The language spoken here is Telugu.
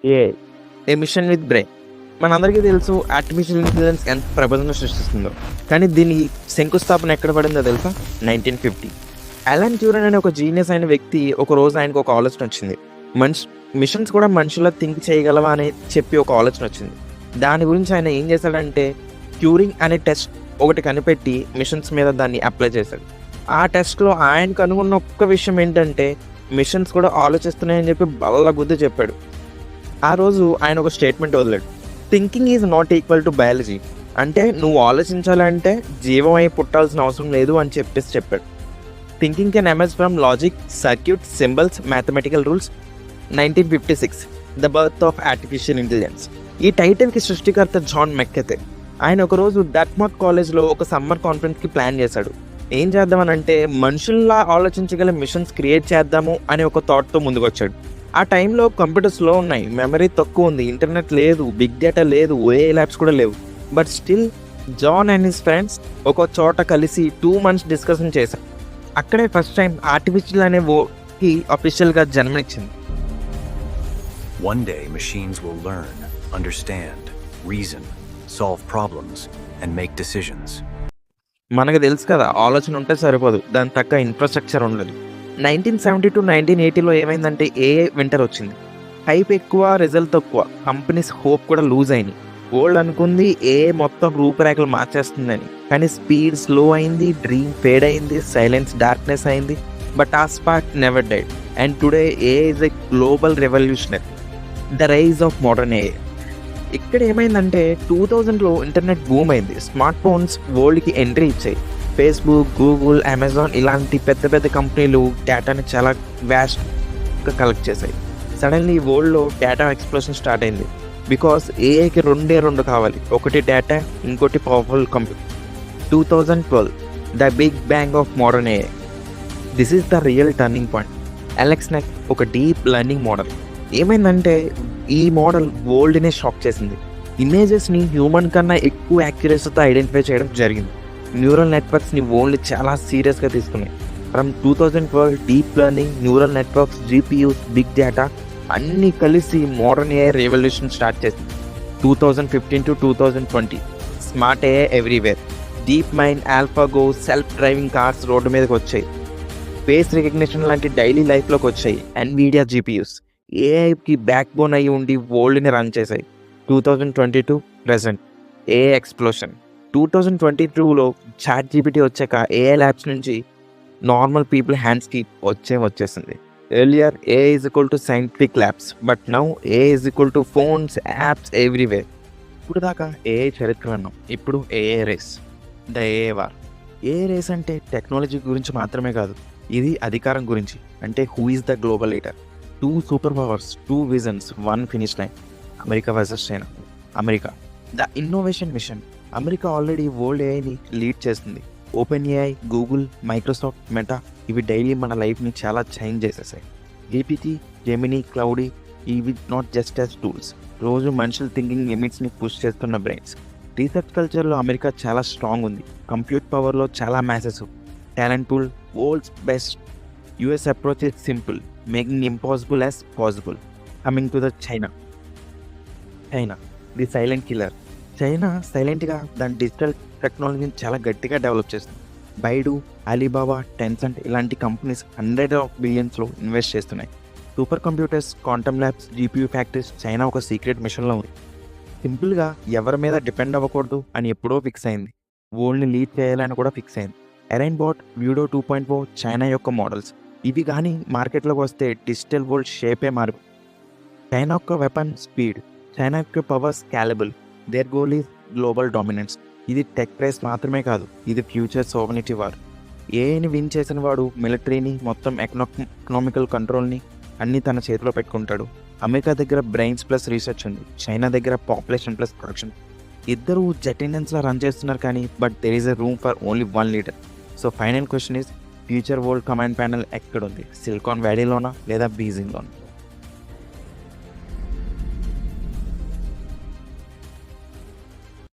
AI a machine with brain. మనందరికీ తెలుసు ఆర్టిఫిషియల్ ఇంటెలిజెన్స్ ఎంత ప్రపంచం సృష్టిస్తుందో. కానీ దీని శంకుస్థాపన ఎక్కడ పడిందో తెలుసా? 1950. అలన్ ట్యూరింగ్ అనే ఒక జీనియస్ అయిన వ్యక్తి ఒకరోజు ఆయనకు ఒక ఆలోచన వచ్చింది. మిషన్స్ కూడా మనుషులా థింక్ చేయగలవా అని చెప్పి ఒక ఆలోచన వచ్చింది. దాని గురించి ఆయన ఏం చేశాడంటే ట్యూరింగ్ అనే టెస్ట్ ఒకటి కనిపెట్టి మిషన్స్ మీద దాన్ని అప్లై చేశాడు. ఆ టెస్ట్లో ఆయన కనుగొన్న ఒక్క విషయం ఏంటంటే మిషన్స్ కూడా ఆలోచిస్తున్నాయని చెప్పి బల్ల గుద్ది చెప్పాడు. ఆ రోజు ఆయన ఒక స్టేట్మెంట్ వదిలాడు. Thinking is not equal to biology. అంటే నువ్వు ఆలోచించాలంటే జీవం అయి పుట్టాల్సిన అవసరం లేదు అని చెప్పాడు. Thinking can emerge from logic, circuit, symbols, mathematical rules. 1956 the birth of artificial intelligence. ఈ టైటిల్కి సృష్టికర్త జాన్ మెక్కెతే. ఆయన ఒకరోజు డర్ట్మౌత్ కాలేజ్లో ఒక సమ్మర్ కాన్ఫరెన్స్కి ప్లాన్ చేశాడు. ఏం చేద్దామనంటే మనుషుల్లా ఆలోచించగల మిషన్స్ క్రియేట్ చేద్దాము అనే ఒక థాట్తో ముందుకొచ్చాడు. ఆ టైంలో కంప్యూటర్స్ స్లో ఉన్నాయి, మెమరీ తక్కువ ఉంది, ఇంటర్నెట్ లేదు, బిగ్ డేటా లేదు, ఏఐ ల్యాబ్స్ కూడా లేవు. But still John and his friends ఒక చోట కలిసి 2 months డిస్కషన్ చేశారు. అక్కడే ఫస్ట్ టైం ఆర్టిఫిషియల్ అనే వర్డ్కి అఫీషియల్గా జన్మనిచ్చింది. One day machines will learn, understand, reason, solve problems, and make decisions. మనకు తెలుసు కదా, ఆలోచన ఉంటే సరిపోదు, దాని తగ్గ ఇన్ఫ్రాస్ట్రక్చర్ ఉండాలి. 1970 to 1980లో ఏమైందంటే ఏఐ వింటర్ వచ్చింది. హైప్ ఎక్కువ, రిజల్ట్ తక్కువ, కంపెనీస్ హోప్ కూడా లూజ్ అయినాయి. వరల్డ్ అనుకుంది ఏఐ మొత్తం రూపురేఖలు మార్చేస్తుందని. కానీ స్పీడ్ స్లో అయింది, డ్రీమ్ ఫేడ్ అయింది, సైలెన్స్ డార్క్నెస్ అయింది. బట్ ఆ spark never died. And today AI is a global revolutionary, the rise of modern AI. ఇక్కడ ఏమైందంటే 2000లో ఇంటర్నెట్ బూమ్ అయింది. స్మార్ట్ ఫోన్స్ వరల్డ్కి ఎంట్రీ ఇచ్చాయి. ఫేస్బుక్, గూగుల్, అమెజాన్ ఇలాంటి పెద్ద పెద్ద కంపెనీలు డేటాని చాలా వ్యాస్ట్గా కలెక్ట్ చేశాయి. సడన్లీ వరల్డ్లో డేటా ఎక్స్ప్లోషన్ స్టార్ట్ అయింది. బికాస్ ఏఐకి రెండు కావాలి, ఒకటి డేటా, ఇంకోటి powerful computer. 2012 the big bang of modern AI. This is the real turning point. AlexNet ఒక డీప్ లెర్నింగ్ మోడల్. ఏమైందంటే ఈ మోడల్ వరల్డ్నే షాక్ చేసింది. ఇమేజెస్ని హ్యూమన్ కన్నా ఎక్కువ యాక్యురసీతో ఐడెంటిఫై చేయడం జరిగింది. న్యూరల్ నెట్వర్క్స్ని ఓన్లీ చాలా సీరియస్గా తీసుకున్నాయి. From 2012 deep learning, neural networks, GPUs, big data అన్నీ కలిసి మోడర్న్ ఏఐ రెవల్యూషన్ స్టార్ట్ చేసింది. 2015 to 2020 smart AI everywhere. DeepMind, AlphaGo, self driving cars road మీదకి వచ్చాయి. ఫేస్ రికగ్నిషన్ లాంటి డైలీ లైఫ్లోకి వచ్చాయి. ఎన్విడియా జీపీయూస్ ఏఐకి బ్యాక్ బోన్ అయ్యి ఉండి వరల్డ్ని రన్ చేశాయి. 2022 ప్రెజెంట్ ఏఐ ఎక్స్ప్లోషన్. 2022లో చాట్ జీపీటీ వచ్చాక ఏఐ ల్యాబ్స్ నుంచి నార్మల్ పీపుల్ హ్యాండ్స్కి వచ్చేసింది. Earlier AI is equal to scientific labs, but now AI is equal to phones, apps everywhere. ఇప్పుడు దాకా ఏఐ చరిత్ర అన్నాం, ఇప్పుడు AI race, the AI war. AI race అంటే టెక్నాలజీ గురించి మాత్రమే కాదు, ఇది అధికారం గురించి. అంటే who is the global leader? 2 super powers, 2 visions, 1 finish line. America versus China. America the innovation mission. America already world ఏఐని లీడ్ చేస్తుంది. Open AI, Google, Microsoft, Meta ఇవి డైలీ మన లైఫ్ని చాలా చేంజ్ చేసేసాయి. జీపీటీ, జెమినీ, క్లౌడీ ఇవి నాట్ జస్ట్ యాజ్ టూల్స్, రోజు మనుషుల థింకింగ్ లిమిట్స్ని పుష్ చేస్తున్న బ్రెయిన్స్. రీసెర్చ్ కల్చర్లో అమెరికా చాలా స్ట్రాంగ్ ఉంది. కంప్యూట్ పవర్లో చాలా masses. Talent pool world's best. US approach is simple, making impossible as possible. Coming to the China the silent killer. China సైలెంట్గా దాని డిజిటల్ టెక్నాలజీని చాలా గట్టిగా డెవలప్ చేస్తుంది. బైడు, అలీబాబా, టెన్సెంట్ ఇలాంటి కంపెనీస్ $100 of billions ఇన్వెస్ట్ చేస్తున్నాయి. Super computers, quantum labs, GPU factories. China ఒక సీక్రెట్ మిషన్లో ఉంది. సింపుల్గా ఎవరి మీద డిపెండ్ అవ్వకూడదు అని ఎప్పుడో ఫిక్స్ అయింది. వరల్డ్ని లీడ్ చేయాలని కూడా ఫిక్స్ అయింది. ఎరైన్ బాట్, వ్యూడో 2.0 చైనా యొక్క మోడల్స్. ఇవి కానీ మార్కెట్లోకి వస్తే డిజిటల్ వరల్డ్ షేపే మారు. చైనా యొక్క వెపన్ స్పీడ్, చైనా యొక్క power scalable. Their goal is global dominance. ఇది టెక్ రేస్ మాత్రమే కాదు, ఇది ఫ్యూచర్ సోవనిటీ వార్. ఏఐని విన్ చేసిన వాడు మిలిటరీని, మొత్తం ఎకనామికల్ కంట్రోల్ని అన్నీ తన చేతిలో పెట్టుకుంటాడు. అమెరికా దగ్గర బ్రెయిన్స్ ప్లస్ రీసెర్చ్ ఉంది, చైనా దగ్గర పాపులేషన్ ప్లస్ ప్రొడక్షన్. ఇద్దరు జెట్ ఇంజన్స్లా రన్ చేస్తున్నారు కానీ but there is a room for only 1 leader. So final question is future world command panel ఎక్కడుంది? సిలికాన్ వ్యాలీలోనా లేదా బీజింగ్లోనా?